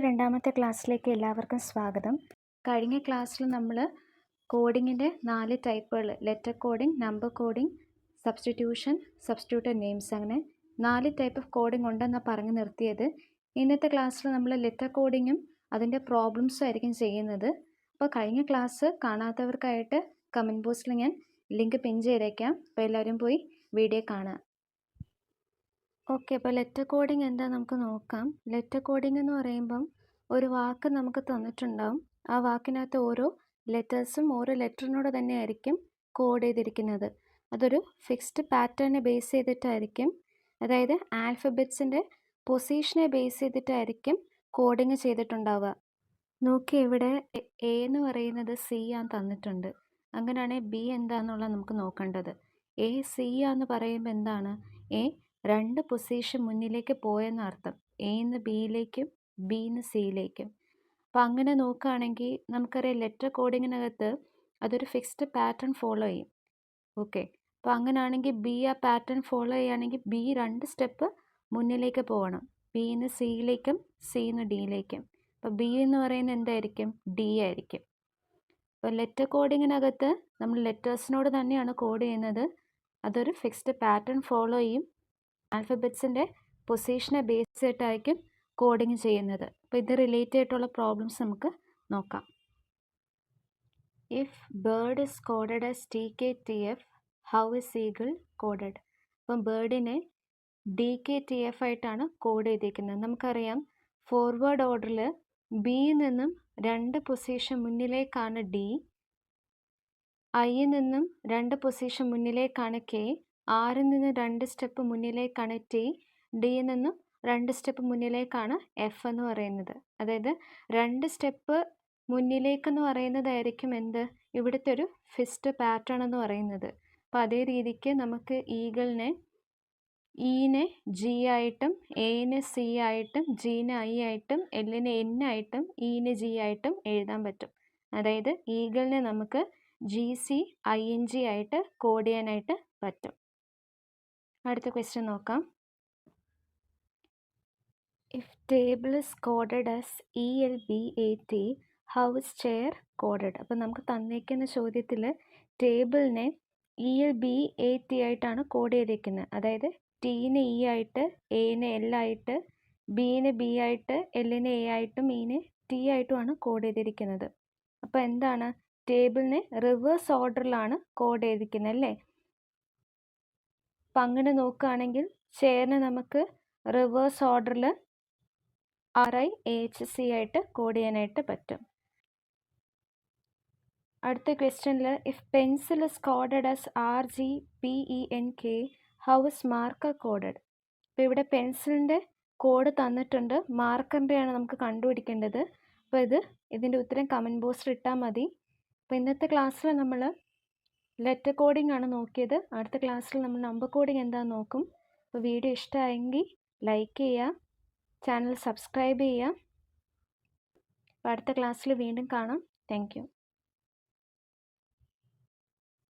രണ്ടാമത്തെ ക്ലാസ്സിലേക്ക് എല്ലാവർക്കും സ്വാഗതം. കഴിഞ്ഞ ക്ലാസ്സിൽ നമ്മൾ കോഡിങ്ങിൻ്റെ 4 ടൈപ്പുകൾ, letter coding, number coding, substituted names, അങ്ങനെ 4 ടൈപ്പ് ഓഫ് കോഡിംഗ് ഉണ്ടെന്നാണ് പറഞ്ഞു നിർത്തിയത്. ഇന്നത്തെ ക്ലാസ്സിൽ നമ്മൾ ലെറ്റർ കോഡിങ്ങും അതിൻ്റെ പ്രോബ്ലംസും ആയിരിക്കും ചെയ്യുന്നത്. അപ്പോൾ കഴിഞ്ഞ ക്ലാസ് കാണാത്തവർക്കായിട്ട് കമൻറ്റ് ബോക്സിൽ ഞാൻ ലിങ്ക് പിൻ ചെയ്തേക്കാം. അപ്പോൾ എല്ലാവരും പോയി വീഡിയോ കാണുക. ഓക്കെ, അപ്പോൾ ലെറ്റർ കോഡിംഗ് എന്താ നമുക്ക് നോക്കാം. ലെറ്റർ കോഡിംഗ് എന്ന് പറയുമ്പം ഒരു വാക്ക് നമുക്ക് തന്നിട്ടുണ്ടാവും. ആ വാക്കിനകത്ത് ഓരോ ലെറ്റേഴ്സും ഓരോ ലെറ്ററിനോട് തന്നെ ആയിരിക്കും കോഡ് ചെയ്തിരിക്കുന്നത്. അതൊരു ഫിക്സ്ഡ് പാറ്റേണിനെ ബേസ് ചെയ്തിട്ടായിരിക്കും, അതായത് ആൽഫബറ്റ്സിൻ്റെ പൊസിഷനെ ബേസ് ചെയ്തിട്ടായിരിക്കും കോഡിങ് ചെയ്തിട്ടുണ്ടാവുക. നോക്കി, ഇവിടെ എ എന്ന് പറയുന്നത് സി ആണ് തന്നിട്ടുണ്ട്. അങ്ങനെയാണെങ്കിൽ ബി എന്താണെന്നുള്ളത് നമുക്ക് നോക്കേണ്ടത്. എ സി ആന്ന് പറയുമ്പോൾ എന്താണ്? എ 2 പൊസിഷൻ മുന്നിലേക്ക് പോയെന്നർത്ഥം. എന്ന് ബിയിലേക്കും ബിന്ന് സിയിലേക്കും. അപ്പം അങ്ങനെ നോക്കുകയാണെങ്കിൽ നമുക്കറിയാം ലെറ്റർ കോഡിങ്ങിനകത്ത് അതൊരു ഫിക്സ്ഡ് പാറ്റേൺ ഫോളോ ചെയ്യും. ഓക്കെ, അപ്പോൾ അങ്ങനെയാണെങ്കിൽ ബി ആ പാറ്റേൺ ഫോളോ ചെയ്യുകയാണെങ്കിൽ ബി 2 സ്റ്റെപ്പ് മുന്നിലേക്ക് പോകണം. ബിന്ന് സിയിലേക്കും സിന്ന് ഡിയിലേക്കും. അപ്പോൾ ബി എന്ന് പറയുന്നത് എന്തായിരിക്കും? ഡി ആയിരിക്കും. അപ്പോൾ ലെറ്റർ കോഡിങ്ങിനകത്ത് നമ്മൾ ലെറ്റേഴ്സിനോട് തന്നെയാണ് കോഡ് ചെയ്യുന്നത്. അതൊരു ഫിക്സ്ഡ് പാറ്റേൺ ഫോളോ ചെയ്യും. ആൽഫബറ്റ്സിൻ്റെ പൊസിഷനെ ബേസ് ചെയ്തിട്ടായിരിക്കും കോഡിങ് ചെയ്യുന്നത്. അപ്പോൾ ഇത് റിലേറ്റഡ് ആയിട്ടുള്ള പ്രോബ്ലംസ് നമുക്ക് നോക്കാം. If bird is coded as TKTF, how is eagle coded? അപ്പം ബേർഡിനെ DKTF ആയിട്ടാണ് കോഡ് ചെയ്തിരിക്കുന്നത്. നമുക്കറിയാം ഫോർവേഡ് ഓർഡറിൽ ബി നിന്നും 2 പൊസിഷൻ മുന്നിലേക്കാണ് ഡി, ഐയിൽ നിന്നും 2 പൊസിഷൻ മുന്നിലേക്കാണ് കെ, ആറിൽ നിന്ന് 2 സ്റ്റെപ്പ് മുന്നിലേക്കാണ് ടി, ഡിയിൽ നിന്നും 2 സ്റ്റെപ്പ് മുന്നിലേക്കാണ് എഫ് എന്ന് പറയുന്നത്. അതായത് 2 സ്റ്റെപ്പ് മുന്നിലേക്കെന്ന് പറയുന്നതായിരിക്കും എന്ത്? ഇവിടുത്തെ ഒരു ഫിക്സ്ഡ് പാറ്റേൺ എന്ന് പറയുന്നത്. അപ്പോൾ അതേ രീതിക്ക് നമുക്ക് ഈഗിളിനെ ഇനെ ജി ആയിട്ടും എനെ സി ആയിട്ടും ജിനെ ഐ ആയിട്ടും എല്ലിനെ എൻ ആയിട്ടും ഇനെ ജി ആയിട്ടും എഴുതാൻ പറ്റും. അതായത് ഈഗിളിനെ നമുക്ക് GCING ആയിട്ട് കോഡ് ചെയ്യാനായിട്ട് പറ്റും. അടുത്ത ക്വസ്റ്റ്യൻ നോക്കാം. If table is coded as ELBAT, how is chair coded? അപ്പം നമുക്ക് തന്നേക്കുന്ന ചോദ്യത്തിൽ ടേബിളിനെ ELBAT ആയിട്ടാണ് കോഡ് ചെയ്തിരിക്കുന്നത്. അതായത് ടീനെ ഇ ആയിട്ട്, എനെ എൽ ആയിട്ട്, ബിനെ ബി ആയിട്ട്, എല്ലിനെ എ ആയിട്ടും ഇനെ ടി ആയിട്ടുമാണ് കോഡ് ചെയ്തിരിക്കുന്നത്. അപ്പോൾ എന്താണ്? ടേബിളിനെ റിവേഴ്സ് ഓർഡറിലാണ് കോഡ് ചെയ്തിരിക്കുന്നത് അല്ലേ? അപ്പം അങ്ങനെ നോക്കുകയാണെങ്കിൽ ചെയറിനെ നമുക്ക് റിവേഴ്സ് ഓർഡറിൽ RIHC ആയിട്ട് കോഡ് ചെയ്യാനായിട്ട് പറ്റും. അടുത്ത ക്വസ്റ്റ്യനിൽ if pencil is coded as RGPENK, how is marker coded? ഇപ്പോൾ ഇവിടെ പെൻസിലിൻ്റെ കോഡ് തന്നിട്ടുണ്ട്, മാർക്കറിൻ്റെയാണ് നമുക്ക് കണ്ടുപിടിക്കേണ്ടത്. അപ്പോൾ ഇതിൻ്റെ ഉത്തരം കമൻറ്റ് ബോക്സിൽ ഇട്ടാൽ മതി. അപ്പോൾ ഇന്നത്തെ ക്ലാസ്സിൽ നമ്മൾ ലെറ്റർ കോഡിംഗ് ആണ് നോക്കിയത്. അടുത്ത ക്ലാസ്സിൽ നമ്മൾ നമ്പർ കോഡിംഗ് എന്താണെന്ന് നോക്കും. അപ്പോൾ വീഡിയോ ഇഷ്ടമായെങ്കിൽ ലൈക്ക് ചെയ്യുക, ചാനൽ സബ്സ്ക്രൈബ് ചെയ്യുക. അപ്പോൾ അടുത്ത ക്ലാസ്സിൽ വീണ്ടും കാണാം. Thank you.